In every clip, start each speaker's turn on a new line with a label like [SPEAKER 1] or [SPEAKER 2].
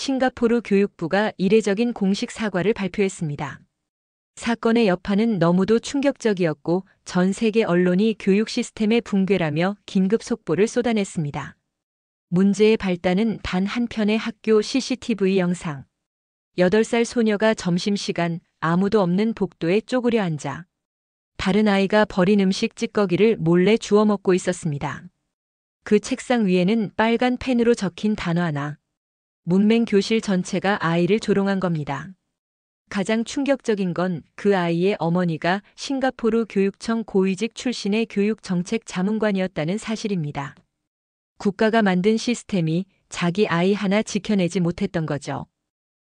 [SPEAKER 1] 싱가포르 교육부가 이례적인 공식 사과를 발표했습니다. 사건의 여파는 너무도 충격적이었고 전 세계 언론이 교육 시스템의 붕괴라며 긴급 속보를 쏟아냈습니다. 문제의 발단은 단 한 편의 학교 CCTV 영상. 8살 소녀가 점심시간 아무도 없는 복도에 쪼그려 앉아 다른 아이가 버린 음식 찌꺼기를 몰래 주워 먹고 있었습니다. 그 책상 위에는 빨간 펜으로 적힌 단어 하나. 문맹 교실 전체가 아이를 조롱한 겁니다. 가장 충격적인 건 그 아이의 어머니가 싱가포르 교육청 고위직 출신의 교육정책 자문관이었다는 사실입니다. 국가가 만든 시스템이 자기 아이 하나 지켜내지 못했던 거죠.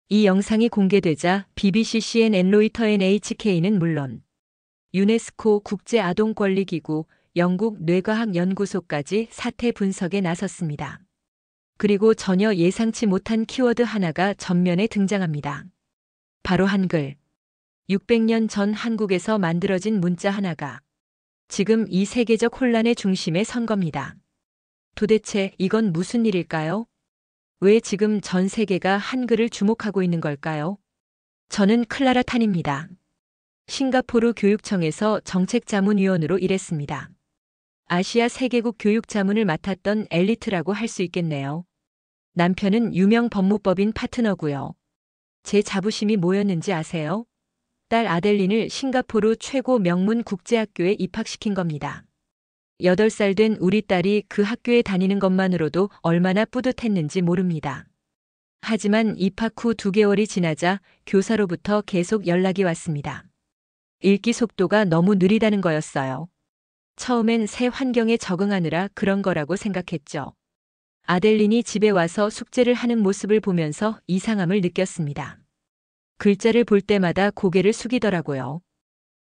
[SPEAKER 1] 이 영상이 공개되자 BBC CNN 로이터 NHK는 물론 유네스코 국제아동권리기구, 영국 뇌과학연구소까지 사태 분석에 나섰습니다. 그리고 전혀 예상치 못한 키워드 하나가 전면에 등장합니다. 바로 한글. 600년 전 한국에서 만들어진 문자 하나가 지금 이 세계적 혼란의 중심에 선 겁니다. 도대체 이건 무슨 일일까요? 왜 지금 전 세계가 한글을 주목하고 있는 걸까요? 저는 클라라 탄입니다. 싱가포르 교육청에서 정책자문위원으로 일했습니다. 아시아 세계국 교육자문을 맡았던 엘리트라고 할 수 있겠네요. 남편은 유명 법무법인 파트너고요. 제 자부심이 뭐였는지 아세요? 딸 아델린을 싱가포르 최고 명문 국제학교에 입학시킨 겁니다. 8살 된 우리 딸이 그 학교에 다니는 것만으로도 얼마나 뿌듯했는지 모릅니다. 하지만 입학 후 2개월이 지나자 교사로부터 계속 연락이 왔습니다. 읽기 속도가 너무 느리다는 거였어요. 처음엔 새 환경에 적응하느라 그런 거라고 생각했죠. 아델린이 집에 와서 숙제를 하는 모습을 보면서 이상함을 느꼈습니다. 글자를 볼 때마다 고개를 숙이더라고요.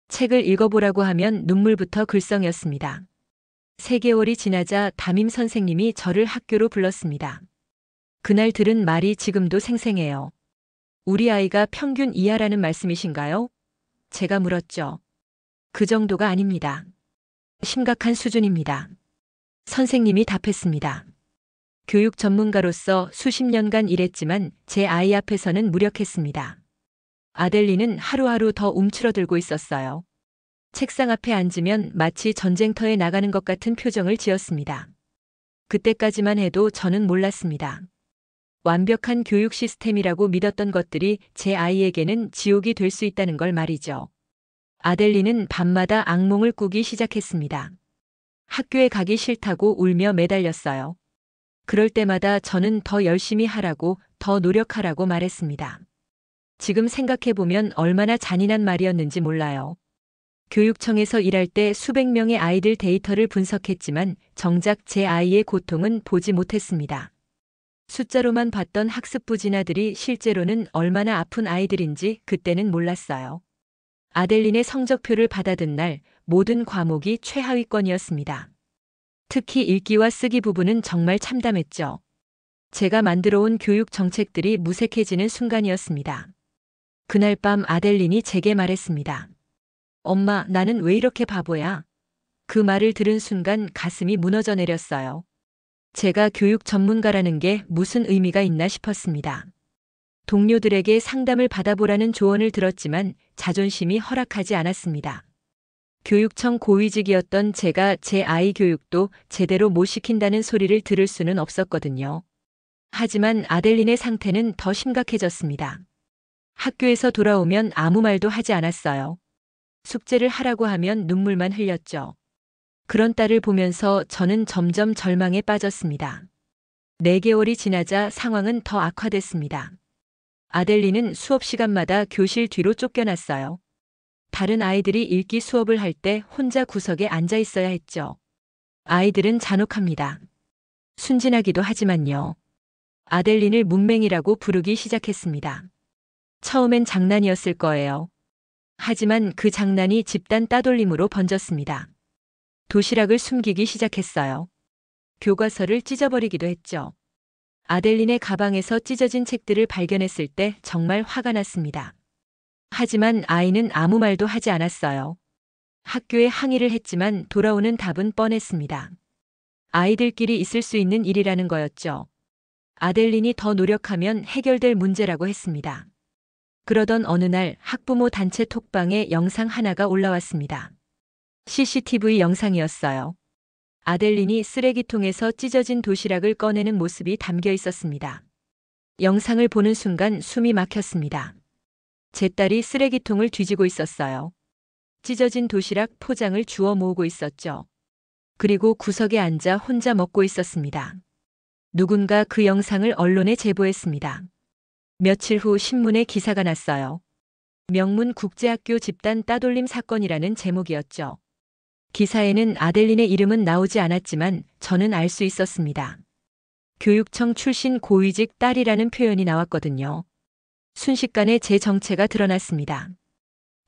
[SPEAKER 1] 책을 읽어보라고 하면 눈물부터 글썽였습니다. 3개월이 지나자 담임 선생님이 저를 학교로 불렀습니다. 그날 들은 말이 지금도 생생해요. 우리 아이가 평균 이하라는 말씀이신가요? 제가 물었죠. 그 정도가 아닙니다. 심각한 수준입니다. 선생님이 답했습니다. 교육 전문가로서 수십 년간 일했지만 제 아이 앞에서는 무력했습니다. 아델린은 하루하루 더 움츠러들고 있었어요. 책상 앞에 앉으면 마치 전쟁터에 나가는 것 같은 표정을 지었습니다. 그때까지만 해도 저는 몰랐습니다. 완벽한 교육 시스템이라고 믿었던 것들이 제 아이에게는 지옥이 될 수 있다는 걸 말이죠. 아델린은 밤마다 악몽을 꾸기 시작했습니다. 학교에 가기 싫다고 울며 매달렸어요. 그럴 때마다 저는 더 열심히 하라고, 더 노력하라고 말했습니다. 지금 생각해보면 얼마나 잔인한 말이었는지 몰라요. 교육청에서 일할 때 수백 명의 아이들 데이터를 분석했지만 정작 제 아이의 고통은 보지 못했습니다. 숫자로만 봤던 학습부 진아들이 실제로는 얼마나 아픈 아이들인지 그때는 몰랐어요. 아델린의 성적표를 받아든 날 모든 과목이 최하위권이었습니다. 특히 읽기와 쓰기 부분은 정말 참담했죠. 제가 만들어온 교육 정책들이 무색해지는 순간이었습니다. 그날 밤 아델린이 제게 말했습니다. 엄마, 나는 왜 이렇게 바보야? 그 말을 들은 순간 가슴이 무너져 내렸어요. 제가 교육 전문가라는 게 무슨 의미가 있나 싶었습니다. 동료들에게 상담을 받아보라는 조언을 들었지만 자존심이 허락하지 않았습니다. 교육청 고위직이었던 제가 제 아이 교육도 제대로 못 시킨다는 소리를 들을 수는 없었거든요. 하지만 아델린의 상태는 더 심각해졌습니다. 학교에서 돌아오면 아무 말도 하지 않았어요. 숙제를 하라고 하면 눈물만 흘렸죠. 그런 딸을 보면서 저는 점점 절망에 빠졌습니다. 4개월이 지나자 상황은 더 악화됐습니다. 아델린은 수업 시간마다 교실 뒤로 쫓겨났어요. 다른 아이들이 읽기 수업을 할 때 혼자 구석에 앉아 있어야 했죠. 아이들은 잔혹합니다. 순진하기도 하지만요. 아델린을 문맹이라고 부르기 시작했습니다. 처음엔 장난이었을 거예요. 하지만 그 장난이 집단 따돌림으로 번졌습니다. 도시락을 숨기기 시작했어요. 교과서를 찢어버리기도 했죠. 아델린의 가방에서 찢어진 책들을 발견했을 때 정말 화가 났습니다. 하지만 아이는 아무 말도 하지 않았어요. 학교에 항의를 했지만 돌아오는 답은 뻔했습니다. 아이들끼리 있을 수 있는 일이라는 거였죠. 아델린이 더 노력하면 해결될 문제라고 했습니다. 그러던 어느 날 학부모 단체 톡방에 영상 하나가 올라왔습니다. CCTV 영상이었어요. 아델린이 쓰레기통에서 찢어진 도시락을 꺼내는 모습이 담겨 있었습니다. 영상을 보는 순간 숨이 막혔습니다. 제 딸이 쓰레기통을 뒤지고 있었어요. 찢어진 도시락 포장을 주워 모으고 있었죠. 그리고 구석에 앉아 혼자 먹고 있었습니다. 누군가 그 영상을 언론에 제보했습니다. 며칠 후 신문에 기사가 났어요. 명문 국제학교 집단 따돌림 사건이라는 제목이었죠. 기사에는 아델린의 이름은 나오지 않았지만 저는 알 수 있었습니다. 교육청 출신 고위직 딸이라는 표현이 나왔거든요. 순식간에 제 정체가 드러났습니다.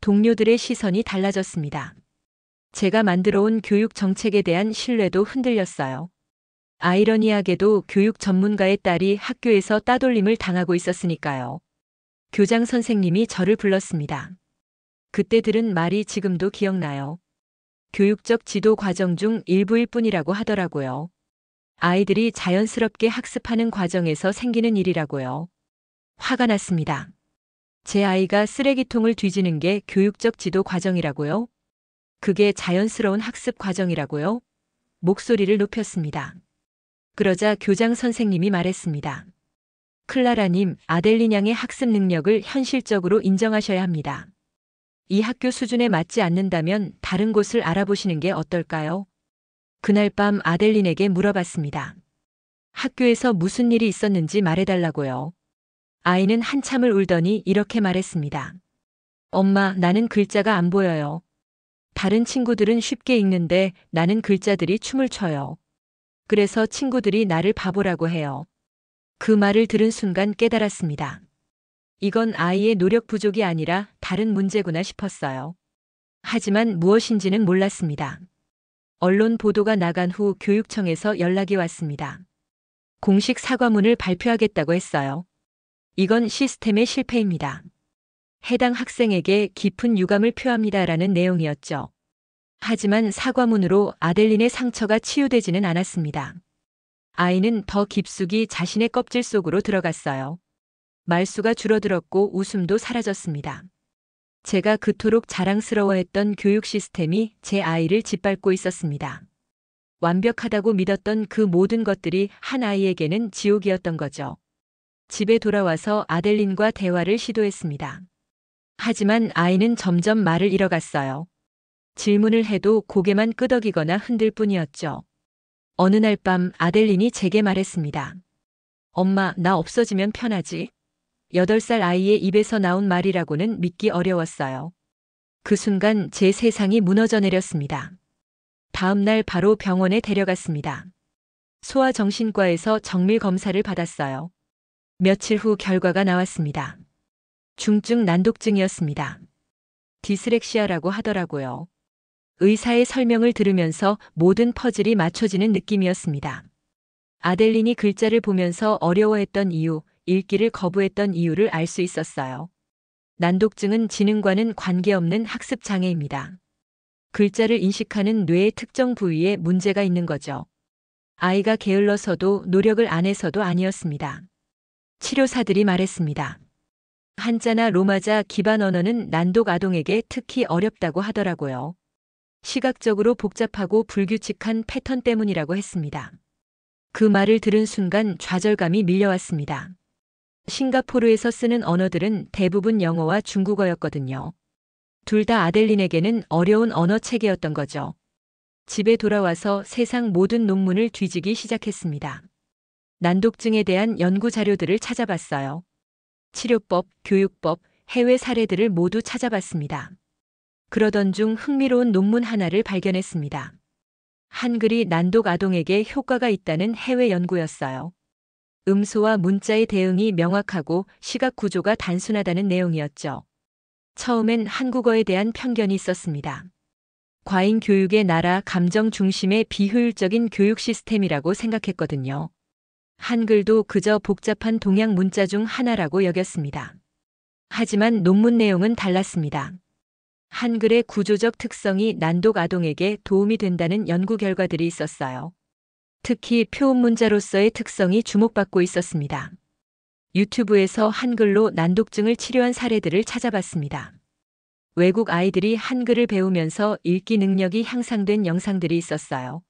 [SPEAKER 1] 동료들의 시선이 달라졌습니다. 제가 만들어온 교육 정책에 대한 신뢰도 흔들렸어요. 아이러니하게도 교육 전문가의 딸이 학교에서 따돌림을 당하고 있었으니까요. 교장 선생님이 저를 불렀습니다. 그때 들은 말이 지금도 기억나요. 교육적 지도 과정 중 일부일 뿐이라고 하더라고요. 아이들이 자연스럽게 학습하는 과정에서 생기는 일이라고요. 화가 났습니다. 제 아이가 쓰레기통을 뒤지는 게 교육적 지도 과정이라고요? 그게 자연스러운 학습 과정이라고요? 목소리를 높였습니다. 그러자 교장 선생님이 말했습니다. 클라라님, 아델린 양의 학습 능력을 현실적으로 인정하셔야 합니다. 이 학교 수준에 맞지 않는다면 다른 곳을 알아보시는 게 어떨까요? 그날 밤 아델린에게 물어봤습니다. 학교에서 무슨 일이 있었는지 말해달라고요. 아이는 한참을 울더니 이렇게 말했습니다. 엄마, 나는 글자가 안 보여요. 다른 친구들은 쉽게 읽는데 나는 글자들이 춤을 춰요. 그래서 친구들이 나를 바보라고 해요. 그 말을 들은 순간 깨달았습니다. 이건 아이의 노력 부족이 아니라 다른 문제구나 싶었어요. 하지만 무엇인지는 몰랐습니다. 언론 보도가 나간 후 교육청에서 연락이 왔습니다. 공식 사과문을 발표하겠다고 했어요. 이건 시스템의 실패입니다. 해당 학생에게 깊은 유감을 표합니다라는 내용이었죠. 하지만 사과문으로 아델린의 상처가 치유되지는 않았습니다. 아이는 더 깊숙이 자신의 껍질 속으로 들어갔어요. 말수가 줄어들었고 웃음도 사라졌습니다. 제가 그토록 자랑스러워했던 교육 시스템이 제 아이를 짓밟고 있었습니다. 완벽하다고 믿었던 그 모든 것들이 한 아이에게는 지옥이었던 거죠. 집에 돌아와서 아델린과 대화를 시도했습니다. 하지만 아이는 점점 말을 잃어갔어요. 질문을 해도 고개만 끄덕이거나 흔들 뿐이었죠. 어느 날 밤 아델린이 제게 말했습니다. 엄마, 나 없어지면 편하지? 8살 아이의 입에서 나온 말이라고는 믿기 어려웠어요. 그 순간 제 세상이 무너져 내렸습니다. 다음 날 바로 병원에 데려갔습니다. 소아정신과에서 정밀 검사를 받았어요. 며칠 후 결과가 나왔습니다. 중증 난독증이었습니다. 디스렉시아라고 하더라고요. 의사의 설명을 들으면서 모든 퍼즐이 맞춰지는 느낌이었습니다. 아델린이 글자를 보면서 어려워했던 이유, 읽기를 거부했던 이유를 알 수 있었어요. 난독증은 지능과는 관계없는 학습 장애입니다. 글자를 인식하는 뇌의 특정 부위에 문제가 있는 거죠. 아이가 게을러서도 노력을 안 해서도 아니었습니다. 치료사들이 말했습니다. 한자나 로마자 기반 언어는 난독 아동에게 특히 어렵다고 하더라고요. 시각적으로 복잡하고 불규칙한 패턴 때문이라고 했습니다. 그 말을 들은 순간 좌절감이 밀려왔습니다. 싱가포르에서 쓰는 언어들은 대부분 영어와 중국어였거든요. 둘 다 아델린에게는 어려운 언어 체계였던 거죠. 집에 돌아와서 세상 모든 논문을 뒤지기 시작했습니다. 난독증에 대한 연구 자료들을 찾아봤어요. 치료법, 교육법, 해외 사례들을 모두 찾아봤습니다. 그러던 중 흥미로운 논문 하나를 발견했습니다. 한글이 난독 아동에게 효과가 있다는 해외 연구였어요. 음소와 문자의 대응이 명확하고 시각 구조가 단순하다는 내용이었죠. 처음엔 한국어에 대한 편견이 있었습니다. 과잉 교육의 나라 감정 중심의 비효율적인 교육 시스템이라고 생각했거든요. 한글도 그저 복잡한 동양 문자 중 하나라고 여겼습니다. 하지만 논문 내용은 달랐습니다. 한글의 구조적 특성이 난독 아동에게 도움이 된다는 연구 결과들이 있었어요. 특히 표음 문자로서의 특성이 주목받고 있었습니다. 유튜브에서 한글로 난독증을 치료한 사례들을 찾아봤습니다. 외국 아이들이 한글을 배우면서 읽기 능력이 향상된 영상들이 있었어요.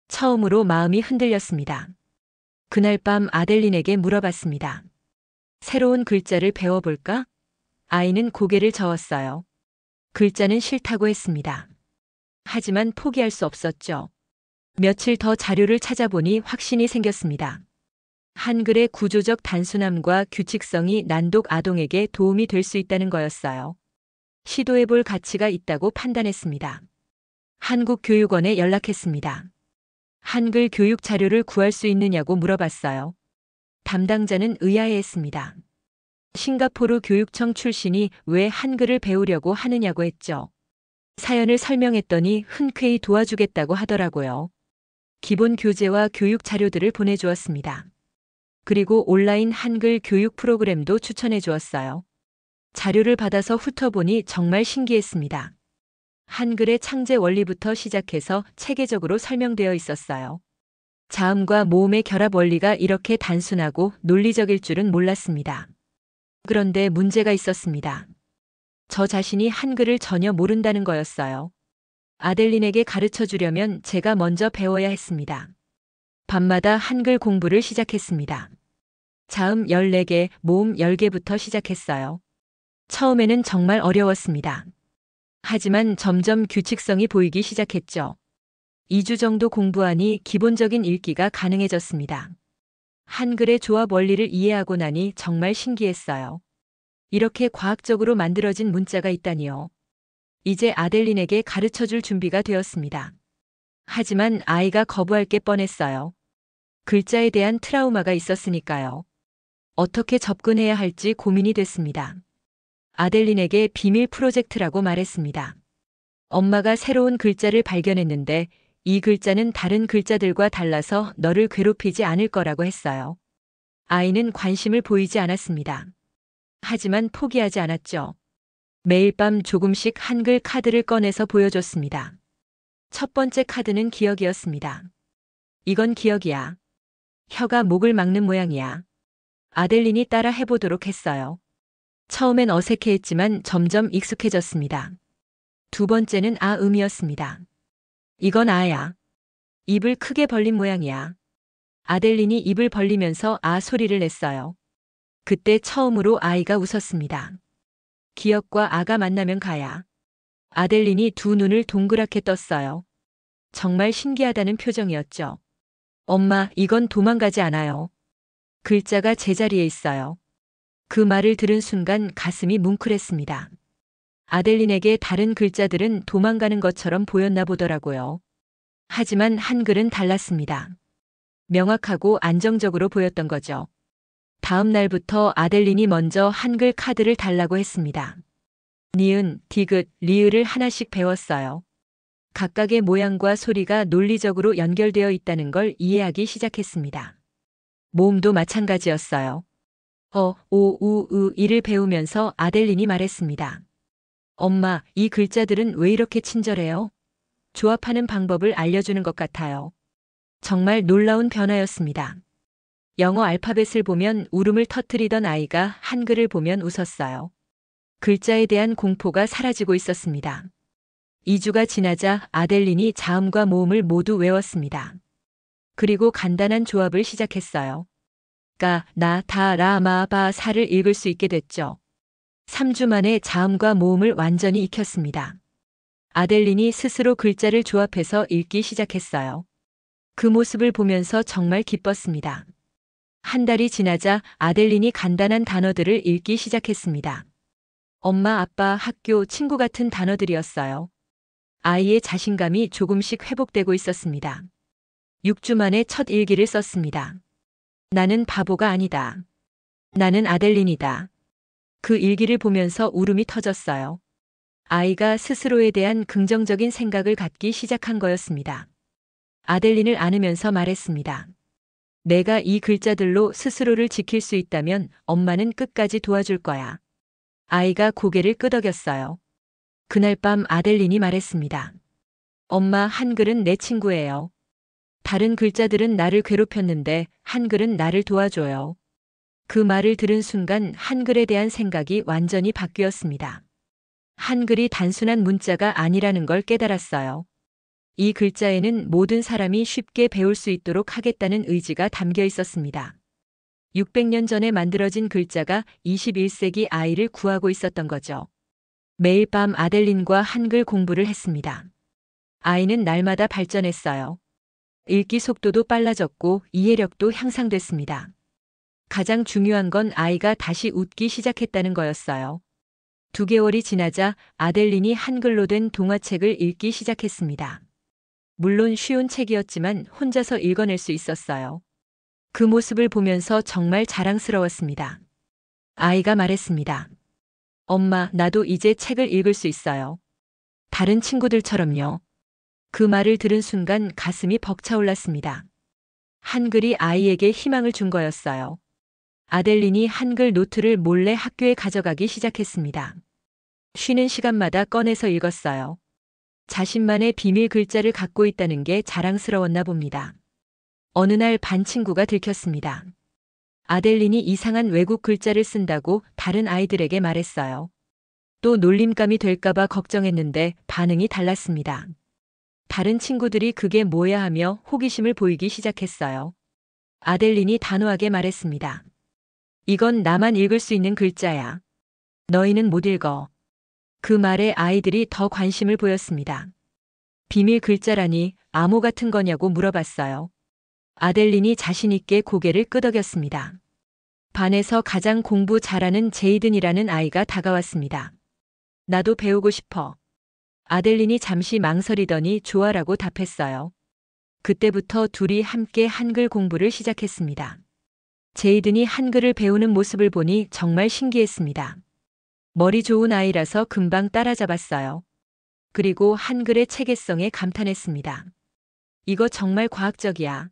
[SPEAKER 1] 처음으로 마음이 흔들렸습니다. 그날 밤 아델린에게 물어봤습니다. 새로운 글자를 배워볼까? 아이는 고개를 저었어요. 글자는 싫다고 했습니다. 하지만 포기할 수 없었죠. 며칠 더 자료를 찾아보니 확신이 생겼습니다. 한글의 구조적 단순함과 규칙성이 난독 아동에게 도움이 될 수 있다는 거였어요. 시도해볼 가치가 있다고 판단했습니다. 한국교육원에 연락했습니다. 한글 교육 자료를 구할 수 있느냐고 물어봤어요. 담당자는 의아해했습니다. 싱가포르 교육청 출신이 왜 한글을 배우려고 하느냐고 했죠. 사연을 설명했더니 흔쾌히 도와주겠다고 하더라고요. 기본 교재와 교육 자료들을 보내주었습니다. 그리고 온라인 한글 교육 프로그램도 추천해 주었어요. 자료를 받아서 훑어보니 정말 신기했습니다. 한글의 창제 원리부터 시작해서 체계적으로 설명되어 있었어요. 자음과 모음의 결합 원리가 이렇게 단순하고 논리적일 줄은 몰랐습니다. 그런데 문제가 있었습니다. 저 자신이 한글을 전혀 모른다는 거였어요. 아델린에게 가르쳐 주려면 제가 먼저 배워야 했습니다. 밤마다 한글 공부를 시작했습니다. 자음 14개, 모음 10개부터 시작했어요. 처음에는 정말 어려웠습니다. 하지만 점점 규칙성이 보이기 시작했죠. 2주 정도 공부하니 기본적인 읽기가 가능해졌습니다. 한글의 조합 원리를 이해하고 나니 정말 신기했어요. 이렇게 과학적으로 만들어진 문자가 있다니요. 이제 아델린에게 가르쳐줄 준비가 되었습니다. 하지만 아이가 거부할 게 뻔했어요. 글자에 대한 트라우마가 있었으니까요. 어떻게 접근해야 할지 고민이 됐습니다. 아델린에게 비밀 프로젝트라고 말했습니다. 엄마가 새로운 글자를 발견했는데 이 글자는 다른 글자들과 달라서 너를 괴롭히지 않을 거라고 했어요. 아이는 관심을 보이지 않았습니다. 하지만 포기하지 않았죠. 매일 밤 조금씩 한글 카드를 꺼내서 보여줬습니다. 첫 번째 카드는 기억이었습니다. 이건 기억이야. 혀가 목을 막는 모양이야. 아델린이 따라 해보도록 했어요. 처음엔 어색해했지만 점점 익숙해졌습니다. 두 번째는 아음이었습니다. 이건 아야. 입을 크게 벌린 모양이야. 아델린이 입을 벌리면서 아 소리를 냈어요. 그때 처음으로 아이가 웃었습니다. 기억과 아가 만나면 가야. 아델린이 두 눈을 동그랗게 떴어요. 정말 신기하다는 표정이었죠. 엄마, 이건 도망가지 않아요. 글자가 제자리에 있어요. 그 말을 들은 순간 가슴이 뭉클했습니다. 아델린에게 다른 글자들은 도망가는 것처럼 보였나 보더라고요. 하지만 한글은 달랐습니다. 명확하고 안정적으로 보였던 거죠. 다음 날부터 아델린이 먼저 한글 카드를 달라고 했습니다. 니은, 디귿, 리을을 하나씩 배웠어요. 각각의 모양과 소리가 논리적으로 연결되어 있다는 걸 이해하기 시작했습니다. 모음도 마찬가지였어요. 오, 우, 이를 배우면서 아델린이 말했습니다. 엄마, 이 글자들은 왜 이렇게 친절해요? 조합하는 방법을 알려주는 것 같아요. 정말 놀라운 변화였습니다. 영어 알파벳을 보면 울음을 터뜨리던 아이가 한글을 보면 웃었어요. 글자에 대한 공포가 사라지고 있었습니다. 2주가 지나자 아델린이 자음과 모음을 모두 외웠습니다. 그리고 간단한 조합을 시작했어요. 까, 나, 다, 라, 마, 바, 사를 읽을 수 있게 됐죠. 3주 만에 자음과 모음을 완전히 익혔습니다. 아델린이 스스로 글자를 조합해서 읽기 시작했어요. 그 모습을 보면서 정말 기뻤습니다. 한 달이 지나자 아델린이 간단한 단어들을 읽기 시작했습니다. 엄마, 아빠, 학교, 친구 같은 단어들이었어요. 아이의 자신감이 조금씩 회복되고 있었습니다. 6주 만에 첫 일기를 썼습니다. 나는 바보가 아니다. 나는 아델린이다. 그 일기를 보면서 울음이 터졌어요. 아이가 스스로에 대한 긍정적인 생각을 갖기 시작한 거였습니다. 아델린을 안으면서 말했습니다. 내가 이 글자들로 스스로를 지킬 수 있다면 엄마는 끝까지 도와줄 거야. 아이가 고개를 끄덕였어요. 그날 밤 아델린이 말했습니다. 엄마, 한글은 내 친구예요. 다른 글자들은 나를 괴롭혔는데 한글은 나를 도와줘요. 그 말을 들은 순간 한글에 대한 생각이 완전히 바뀌었습니다. 한글이 단순한 문자가 아니라는 걸 깨달았어요. 이 글자에는 모든 사람이 쉽게 배울 수 있도록 하겠다는 의지가 담겨 있었습니다. 600년 전에 만들어진 글자가 21세기 아이를 구하고 있었던 거죠. 매일 밤 아델린과 한글 공부를 했습니다. 아이는 날마다 발전했어요. 읽기 속도도 빨라졌고 이해력도 향상됐습니다. 가장 중요한 건 아이가 다시 웃기 시작했다는 거였어요. 2개월이 지나자 아델린이 한글로 된 동화책을 읽기 시작했습니다. 물론 쉬운 책이었지만 혼자서 읽어낼 수 있었어요. 그 모습을 보면서 정말 자랑스러웠습니다. 아이가 말했습니다. 엄마, 나도 이제 책을 읽을 수 있어요. 다른 친구들처럼요. 그 말을 들은 순간 가슴이 벅차올랐습니다. 한글이 아이에게 희망을 준 거였어요. 아델린이 한글 노트를 몰래 학교에 가져가기 시작했습니다. 쉬는 시간마다 꺼내서 읽었어요. 자신만의 비밀 글자를 갖고 있다는 게 자랑스러웠나 봅니다. 어느 날 반 친구가 들켰습니다. 아델린이 이상한 외국 글자를 쓴다고 다른 아이들에게 말했어요. 또 놀림감이 될까봐 걱정했는데 반응이 달랐습니다. 다른 친구들이 그게 뭐야 하며 호기심을 보이기 시작했어요. 아델린이 단호하게 말했습니다. 이건 나만 읽을 수 있는 글자야. 너희는 못 읽어. 그 말에 아이들이 더 관심을 보였습니다. 비밀 글자라니 암호 같은 거냐고 물어봤어요. 아델린이 자신 있게 고개를 끄덕였습니다. 반에서 가장 공부 잘하는 제이든이라는 아이가 다가왔습니다. 나도 배우고 싶어. 아델린이 잠시 망설이더니 좋아라고 답했어요. 그때부터 둘이 함께 한글 공부를 시작했습니다. 제이든이 한글을 배우는 모습을 보니 정말 신기했습니다. 머리 좋은 아이라서 금방 따라잡았어요. 그리고 한글의 체계성에 감탄했습니다. 이거 정말 과학적이야.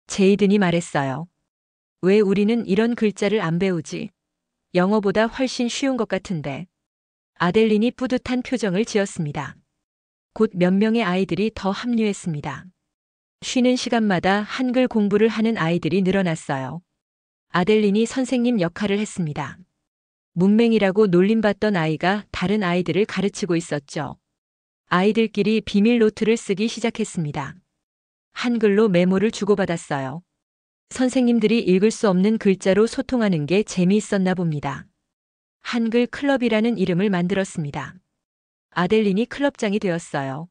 [SPEAKER 1] 제이든이 말했어요. 왜 우리는 이런 글자를 안 배우지? 영어보다 훨씬 쉬운 것 같은데. 아델린이 뿌듯한 표정을 지었습니다. 곧 몇 명의 아이들이 더 합류했습니다. 쉬는 시간마다 한글 공부를 하는 아이들이 늘어났어요. 아델린이 선생님 역할을 했습니다. 문맹이라고 놀림받던 아이가 다른 아이들을 가르치고 있었죠. 아이들끼리 비밀 노트를 쓰기 시작했습니다. 한글로 메모를 주고받았어요. 선생님들이 읽을 수 없는 글자로 소통하는 게 재미있었나 봅니다. 한글 클럽이라는 이름을 만들었습니다. 아델린이 클럽장이 되었어요.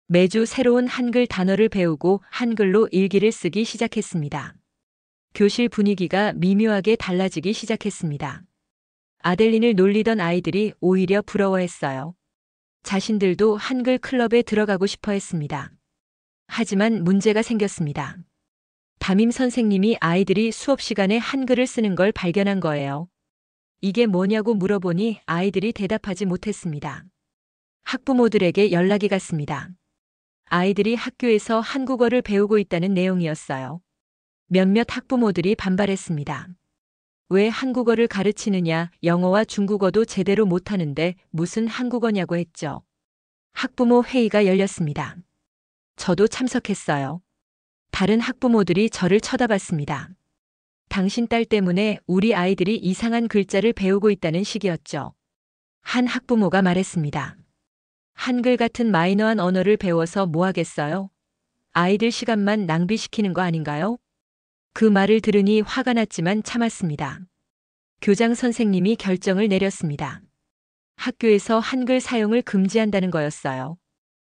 [SPEAKER 1] 매주 새로운 한글 단어를 배우고 한글로 일기를 쓰기 시작했습니다. 교실 분위기가 미묘하게 달라지기 시작했습니다. 아델린을 놀리던 아이들이 오히려 부러워했어요. 자신들도 한글 클럽에 들어가고 싶어 했습니다. 하지만 문제가 생겼습니다. 담임 선생님이 아이들이 수업 시간에 한글을 쓰는 걸 발견한 거예요. 이게 뭐냐고 물어보니 아이들이 대답하지 못했습니다. 학부모들에게 연락이 갔습니다. 아이들이 학교에서 한국어를 배우고 있다는 내용이었어요. 몇몇 학부모들이 반발했습니다. 왜 한국어를 가르치느냐, 영어와 중국어도 제대로 못하는데 무슨 한국어냐고 했죠. 학부모 회의가 열렸습니다. 저도 참석했어요. 다른 학부모들이 저를 쳐다봤습니다. 당신 딸 때문에 우리 아이들이 이상한 글자를 배우고 있다는 식이었죠. 한 학부모가 말했습니다. 한글 같은 마이너한 언어를 배워서 뭐 하겠어요? 아이들 시간만 낭비시키는 거 아닌가요? 그 말을 들으니 화가 났지만 참았습니다. 교장 선생님이 결정을 내렸습니다. 학교에서 한글 사용을 금지한다는 거였어요.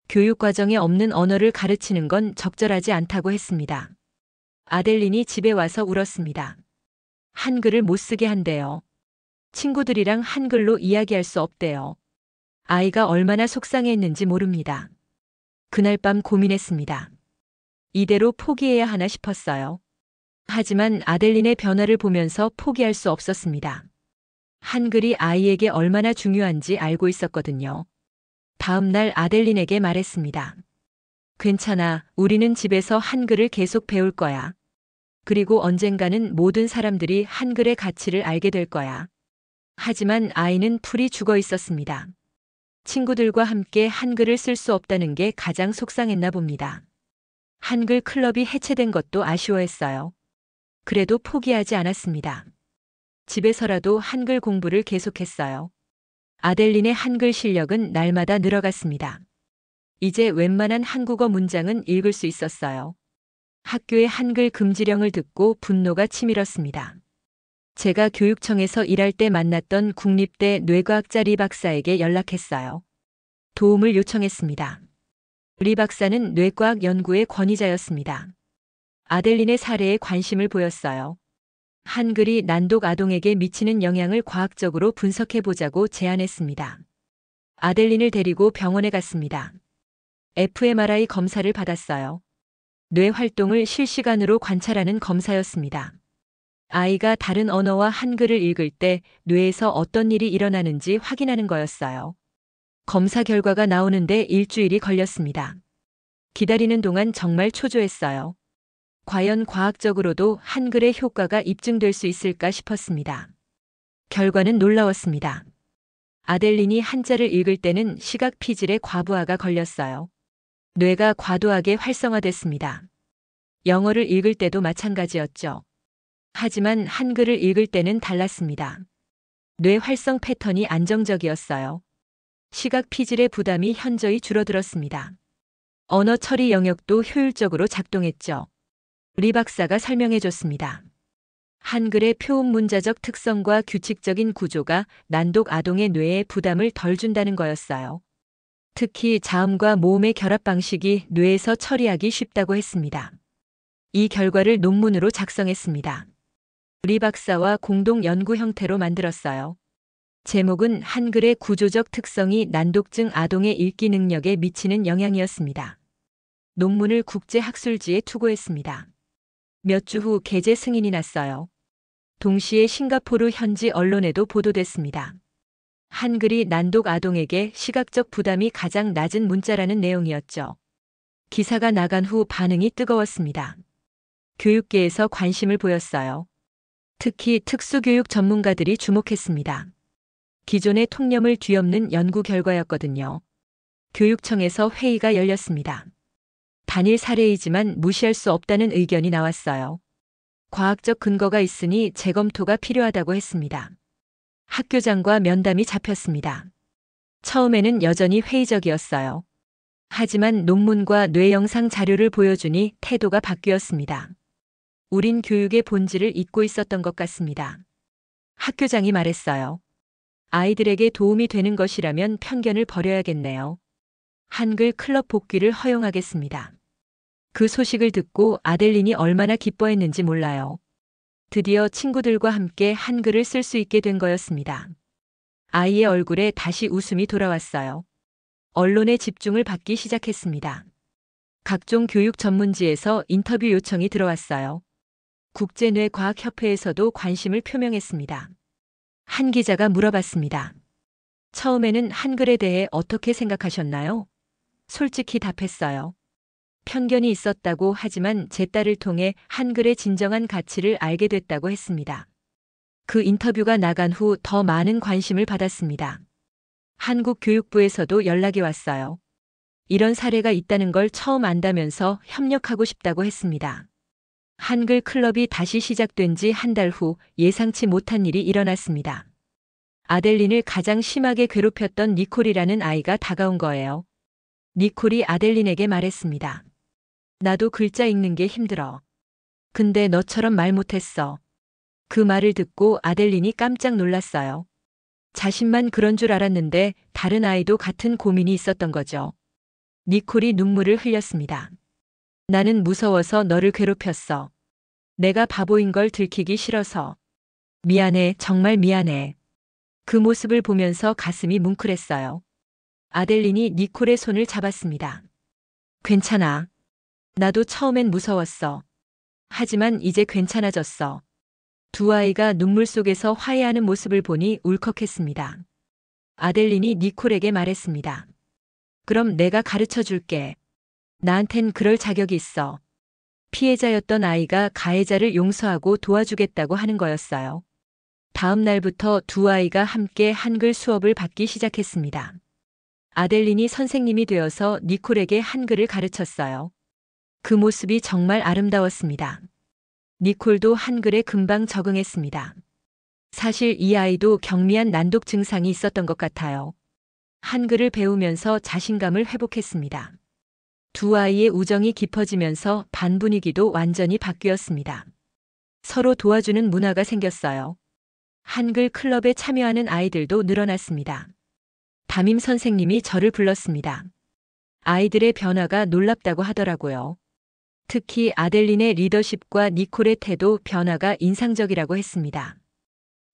[SPEAKER 1] 교육 과정에 없는 언어를 가르치는 건 적절하지 않다고 했습니다. 아델린이 집에 와서 울었습니다. 한글을 못 쓰게 한대요. 친구들이랑 한글로 이야기할 수 없대요. 아이가 얼마나 속상해했는지 모릅니다. 그날 밤 고민했습니다. 이대로 포기해야 하나 싶었어요. 하지만 아델린의 변화를 보면서 포기할 수 없었습니다. 한글이 아이에게 얼마나 중요한지 알고 있었거든요. 다음 날 아델린에게 말했습니다. 괜찮아, 우리는 집에서 한글을 계속 배울 거야. 그리고 언젠가는 모든 사람들이 한글의 가치를 알게 될 거야. 하지만 아이는 풀이 죽어 있었습니다. 친구들과 함께 한글을 쓸 수 없다는 게 가장 속상했나 봅니다. 한글 클럽이 해체된 것도 아쉬워했어요. 그래도 포기하지 않았습니다. 집에서라도 한글 공부를 계속했어요. 아델린의 한글 실력은 날마다 늘어갔습니다. 이제 웬만한 한국어 문장은 읽을 수 있었어요. 학교의 한글 금지령을 듣고 분노가 치밀었습니다. 제가 교육청에서 일할 때 만났던 국립대 뇌과학자 리 박사에게 연락했어요. 도움을 요청했습니다. 리 박사는 뇌과학 연구의 권위자였습니다. 아델린의 사례에 관심을 보였어요. 한글이 난독 아동에게 미치는 영향을 과학적으로 분석해보자고 제안했습니다. 아델린을 데리고 병원에 갔습니다. fMRI 검사를 받았어요. 뇌 활동을 실시간으로 관찰하는 검사였습니다. 아이가 다른 언어와 한글을 읽을 때 뇌에서 어떤 일이 일어나는지 확인하는 거였어요. 검사 결과가 나오는데 일주일이 걸렸습니다. 기다리는 동안 정말 초조했어요. 과연 과학적으로도 한글의 효과가 입증될 수 있을까 싶었습니다. 결과는 놀라웠습니다. 아델린이 한자를 읽을 때는 시각 피질의 과부하가 걸렸어요. 뇌가 과도하게 활성화됐습니다. 영어를 읽을 때도 마찬가지였죠. 하지만 한글을 읽을 때는 달랐습니다. 뇌 활성 패턴이 안정적이었어요. 시각 피질의 부담이 현저히 줄어들었습니다. 언어 처리 영역도 효율적으로 작동했죠. 리 박사가 설명해 줬습니다. 한글의 표음 문자적 특성과 규칙적인 구조가 난독 아동의 뇌에 부담을 덜 준다는 거였어요. 특히 자음과 모음의 결합 방식이 뇌에서 처리하기 쉽다고 했습니다. 이 결과를 논문으로 작성했습니다. 리 박사와 공동 연구 형태로 만들었어요. 제목은 한글의 구조적 특성이 난독증 아동의 읽기 능력에 미치는 영향이었습니다. 논문을 국제학술지에 투고했습니다. 몇 주 후 게재 승인이 났어요. 동시에 싱가포르 현지 언론에도 보도됐습니다. 한글이 난독 아동에게 시각적 부담이 가장 낮은 문자라는 내용이었죠. 기사가 나간 후 반응이 뜨거웠습니다. 교육계에서 관심을 보였어요. 특히 특수교육 전문가들이 주목했습니다. 기존의 통념을 뒤엎는 연구 결과였거든요. 교육청에서 회의가 열렸습니다. 단일 사례이지만 무시할 수 없다는 의견이 나왔어요. 과학적 근거가 있으니 재검토가 필요하다고 했습니다. 학교장과 면담이 잡혔습니다. 처음에는 여전히 회의적이었어요. 하지만 논문과 뇌영상 자료를 보여주니 태도가 바뀌었습니다. 우린 교육의 본질을 잊고 있었던 것 같습니다. 학교장이 말했어요. 아이들에게 도움이 되는 것이라면 편견을 버려야겠네요. 한글 클럽 복귀를 허용하겠습니다. 그 소식을 듣고 아델린이 얼마나 기뻐했는지 몰라요. 드디어 친구들과 함께 한글을 쓸 수 있게 된 거였습니다. 아이의 얼굴에 다시 웃음이 돌아왔어요. 언론의 집중을 받기 시작했습니다. 각종 교육 전문지에서 인터뷰 요청이 들어왔어요. 국제뇌과학협회에서도 관심을 표명했습니다. 한 기자가 물어봤습니다. 처음에는 한글에 대해 어떻게 생각하셨나요? 솔직히 답했어요. 편견이 있었다고 하지만 제 딸을 통해 한글의 진정한 가치를 알게 됐다고 했습니다. 그 인터뷰가 나간 후 더 많은 관심을 받았습니다. 한국 교육부에서도 연락이 왔어요. 이런 사례가 있다는 걸 처음 안다면서 협력하고 싶다고 했습니다. 한글 클럽이 다시 시작된 지 한 달 후 예상치 못한 일이 일어났습니다. 아델린을 가장 심하게 괴롭혔던 니콜이라는 아이가 다가온 거예요. 니콜이 아델린에게 말했습니다. 나도 글자 읽는 게 힘들어. 근데 너처럼 말 못했어. 그 말을 듣고 아델린이 깜짝 놀랐어요. 자신만 그런 줄 알았는데 다른 아이도 같은 고민이 있었던 거죠. 니콜이 눈물을 흘렸습니다. 나는 무서워서 너를 괴롭혔어. 내가 바보인 걸 들키기 싫어서. 미안해, 정말 미안해. 그 모습을 보면서 가슴이 뭉클했어요. 아델린이 니콜의 손을 잡았습니다. 괜찮아. 나도 처음엔 무서웠어. 하지만 이제 괜찮아졌어. 두 아이가 눈물 속에서 화해하는 모습을 보니 울컥했습니다. 아델린이 니콜에게 말했습니다. 그럼 내가 가르쳐 줄게. 나한텐 그럴 자격이 있어. 피해자였던 아이가 가해자를 용서하고 도와주겠다고 하는 거였어요. 다음 날부터 두 아이가 함께 한글 수업을 받기 시작했습니다. 아델린이 선생님이 되어서 니콜에게 한글을 가르쳤어요. 그 모습이 정말 아름다웠습니다. 니콜도 한글에 금방 적응했습니다. 사실 이 아이도 경미한 난독 증상이 있었던 것 같아요. 한글을 배우면서 자신감을 회복했습니다. 두 아이의 우정이 깊어지면서 반 분위기도 완전히 바뀌었습니다. 서로 도와주는 문화가 생겼어요. 한글 클럽에 참여하는 아이들도 늘어났습니다. 담임 선생님이 저를 불렀습니다. 아이들의 변화가 놀랍다고 하더라고요. 특히 아델린의 리더십과 니콜의 태도 변화가 인상적이라고 했습니다.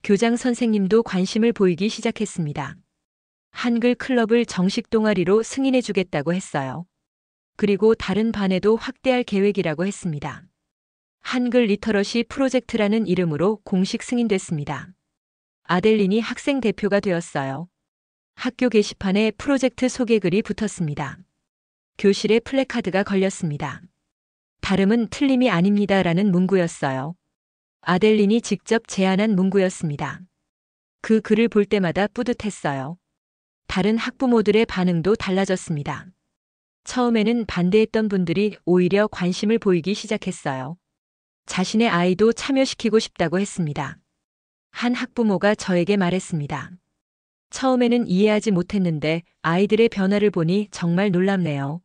[SPEAKER 1] 교장 선생님도 관심을 보이기 시작했습니다. 한글 클럽을 정식 동아리로 승인해 주겠다고 했어요. 그리고 다른 반에도 확대할 계획이라고 했습니다. 한글 리터러시 프로젝트라는 이름으로 공식 승인됐습니다. 아델린이 학생 대표가 되었어요. 학교 게시판에 프로젝트 소개글이 붙었습니다. 교실에 플래카드가 걸렸습니다. 발음은 틀림이 아닙니다라는 문구였어요. 아델린이 직접 제안한 문구였습니다. 그 글을 볼 때마다 뿌듯했어요. 다른 학부모들의 반응도 달라졌습니다. 처음에는 반대했던 분들이 오히려 관심을 보이기 시작했어요. 자신의 아이도 참여시키고 싶다고 했습니다. 한 학부모가 저에게 말했습니다. 처음에는 이해하지 못했는데 아이들의 변화를 보니 정말 놀랍네요.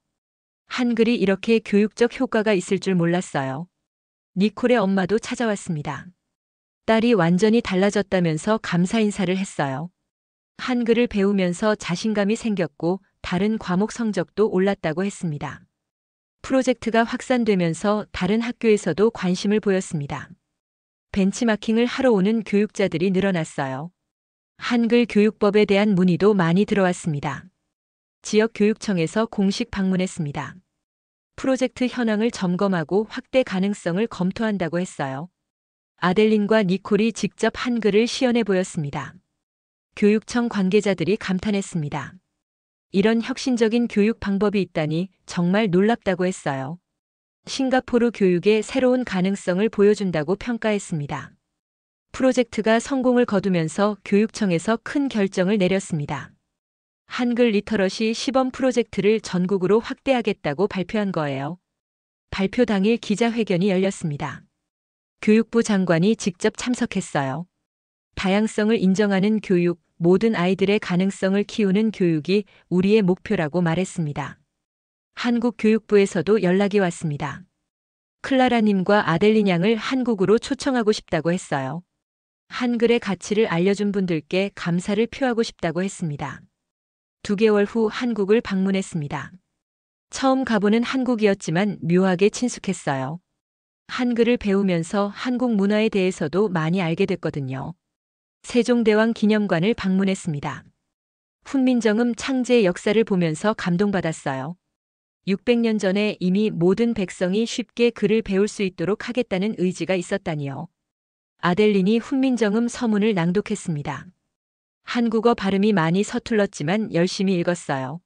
[SPEAKER 1] 한글이 이렇게 교육적 효과가 있을 줄 몰랐어요. 니콜의 엄마도 찾아왔습니다. 딸이 완전히 달라졌다면서 감사 인사를 했어요. 한글을 배우면서 자신감이 생겼고 다른 과목 성적도 올랐다고 했습니다. 프로젝트가 확산되면서 다른 학교에서도 관심을 보였습니다. 벤치마킹을 하러 오는 교육자들이 늘어났어요. 한글 교육법에 대한 문의도 많이 들어왔습니다. 지역 교육청에서 공식 방문했습니다. 프로젝트 현황을 점검하고 확대 가능성을 검토한다고 했어요. 아델린과 니콜이 직접 한글을 시연해 보였습니다. 교육청 관계자들이 감탄했습니다. 이런 혁신적인 교육 방법이 있다니 정말 놀랍다고 했어요. 싱가포르 교육의 새로운 가능성을 보여준다고 평가했습니다. 프로젝트가 성공을 거두면서 교육청에서 큰 결정을 내렸습니다. 한글 리터러시 시범 프로젝트를 전국으로 확대하겠다고 발표한 거예요. 발표 당일 기자회견이 열렸습니다. 교육부 장관이 직접 참석했어요. 다양성을 인정하는 교육, 모든 아이들의 가능성을 키우는 교육이 우리의 목표라고 말했습니다. 한국 교육부에서도 연락이 왔습니다. 클라라님과 아델린 양을 한국으로 초청하고 싶다고 했어요. 한글의 가치를 알려준 분들께 감사를 표하고 싶다고 했습니다. 2개월 후 한국을 방문했습니다. 처음 가보는 한국이었지만 묘하게 친숙했어요. 한글을 배우면서 한국 문화에 대해서도 많이 알게 됐거든요. 세종대왕 기념관을 방문했습니다. 훈민정음 창제의 역사를 보면서 감동받았어요. 600년 전에 이미 모든 백성이 쉽게 글을 배울 수 있도록 하겠다는 의지가 있었다니요. 아델린이 훈민정음 서문을 낭독했습니다. 한국어 발음이 많이 서툴렀지만 열심히 읽었어요.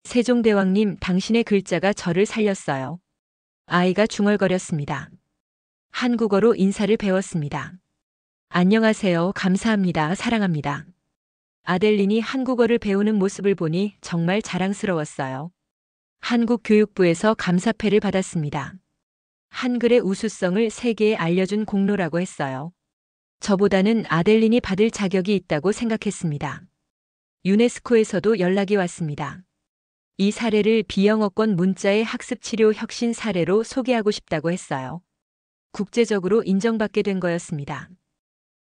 [SPEAKER 1] 세종대왕님, 당신의 글자가 저를 살렸어요. 아이가 중얼거렸습니다. 한국어로 인사를 배웠습니다. 안녕하세요. 감사합니다. 사랑합니다. 아델린이 한국어를 배우는 모습을 보니 정말 자랑스러웠어요. 한국 교육부에서 감사패를 받았습니다. 한글의 우수성을 세계에 알려준 공로라고 했어요. 저보다는 아델린이 받을 자격이 있다고 생각했습니다. 유네스코에서도 연락이 왔습니다. 이 사례를 비영어권 문자의 학습치료 혁신 사례로 소개하고 싶다고 했어요. 국제적으로 인정받게 된 거였습니다.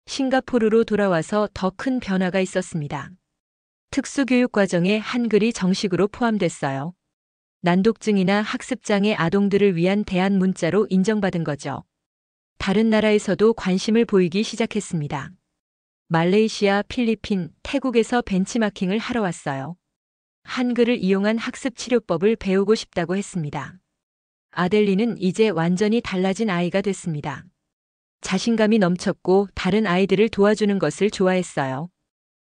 [SPEAKER 1] 싱가포르로 돌아와서 더 큰 변화가 있었습니다. 특수교육 과정에 한글이 정식으로 포함됐어요. 난독증이나 학습장애 아동들을 위한 대안 문자로 인정받은 거죠. 다른 나라에서도 관심을 보이기 시작했습니다. 말레이시아, 필리핀, 태국에서 벤치마킹을 하러 왔어요. 한글을 이용한 학습 치료법을 배우고 싶다고 했습니다. 아델린은 이제 완전히 달라진 아이가 됐습니다. 자신감이 넘쳤고 다른 아이들을 도와주는 것을 좋아했어요.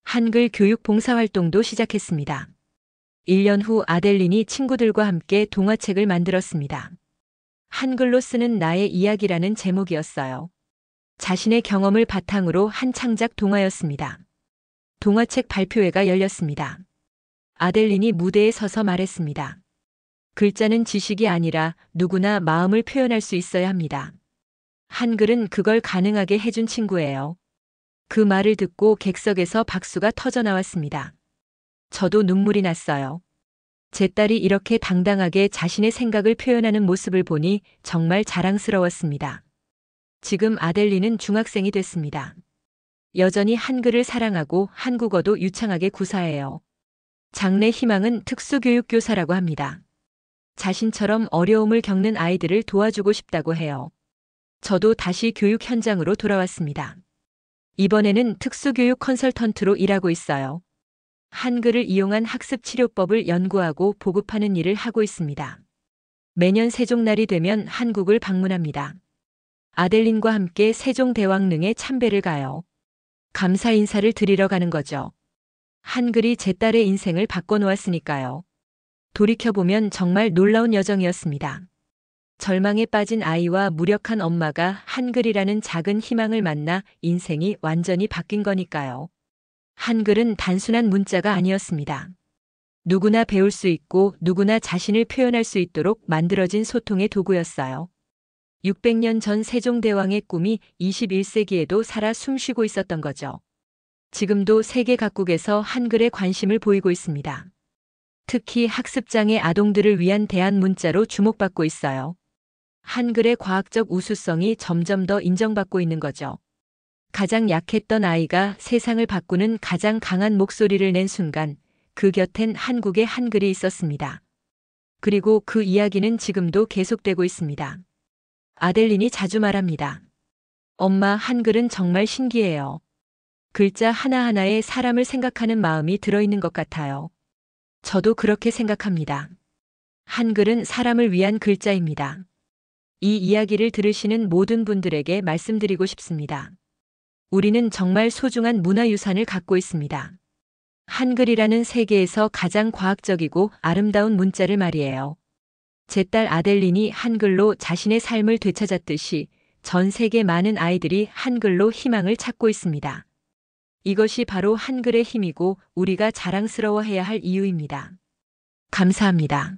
[SPEAKER 1] 한글 교육 봉사활동도 시작했습니다. 1년 후 아델린이 친구들과 함께 동화책을 만들었습니다. 한글로 쓰는 나의 이야기라는 제목이었어요. 자신의 경험을 바탕으로 한 창작 동화였습니다. 동화책 발표회가 열렸습니다. 아델린이 무대에 서서 말했습니다. 글자는 지식이 아니라 누구나 마음을 표현할 수 있어야 합니다. 한글은 그걸 가능하게 해준 친구예요. 그 말을 듣고 객석에서 박수가 터져 나왔습니다. 저도 눈물이 났어요. 제 딸이 이렇게 당당하게 자신의 생각을 표현하는 모습을 보니 정말 자랑스러웠습니다. 지금 아델리는 중학생이 됐습니다. 여전히 한글을 사랑하고 한국어도 유창하게 구사해요. 장래 희망은 특수교육교사라고 합니다. 자신처럼 어려움을 겪는 아이들을 도와주고 싶다고 해요. 저도 다시 교육 현장으로 돌아왔습니다. 이번에는 특수교육 컨설턴트로 일하고 있어요. 한글을 이용한 학습 치료법을 연구하고 보급하는 일을 하고 있습니다. 매년 세종날이 되면 한국을 방문합니다. 아델린과 함께 세종대왕릉에 참배를 가요. 감사 인사를 드리러 가는 거죠. 한글이 제 딸의 인생을 바꿔놓았으니까요. 돌이켜보면 정말 놀라운 여정이었습니다. 절망에 빠진 아이와 무력한 엄마가 한글이라는 작은 희망을 만나 인생이 완전히 바뀐 거니까요. 한글은 단순한 문자가 아니었습니다. 누구나 배울 수 있고 누구나 자신을 표현할 수 있도록 만들어진 소통의 도구였어요. 600년 전 세종대왕의 꿈이 21세기에도 살아 숨쉬고 있었던 거죠. 지금도 세계 각국에서 한글에 관심을 보이고 있습니다. 특히 학습장애 아동들을 위한 대안 문자로 주목받고 있어요. 한글의 과학적 우수성이 점점 더 인정받고 있는 거죠. 가장 약했던 아이가 세상을 바꾸는 가장 강한 목소리를 낸 순간 그 곁엔 한국의 한글이 있었습니다. 그리고 그 이야기는 지금도 계속되고 있습니다. 아델린이 자주 말합니다. 엄마, 한글은 정말 신기해요. 글자 하나하나에 사람을 생각하는 마음이 들어있는 것 같아요. 저도 그렇게 생각합니다. 한글은 사람을 위한 글자입니다. 이 이야기를 들으시는 모든 분들에게 말씀드리고 싶습니다. 우리는 정말 소중한 문화유산을 갖고 있습니다. 한글이라는 세계에서 가장 과학적이고 아름다운 문자를 말이에요. 제 딸 아델린이 한글로 자신의 삶을 되찾았듯이 전 세계 많은 아이들이 한글로 희망을 찾고 있습니다. 이것이 바로 한글의 힘이고 우리가 자랑스러워해야 할 이유입니다. 감사합니다.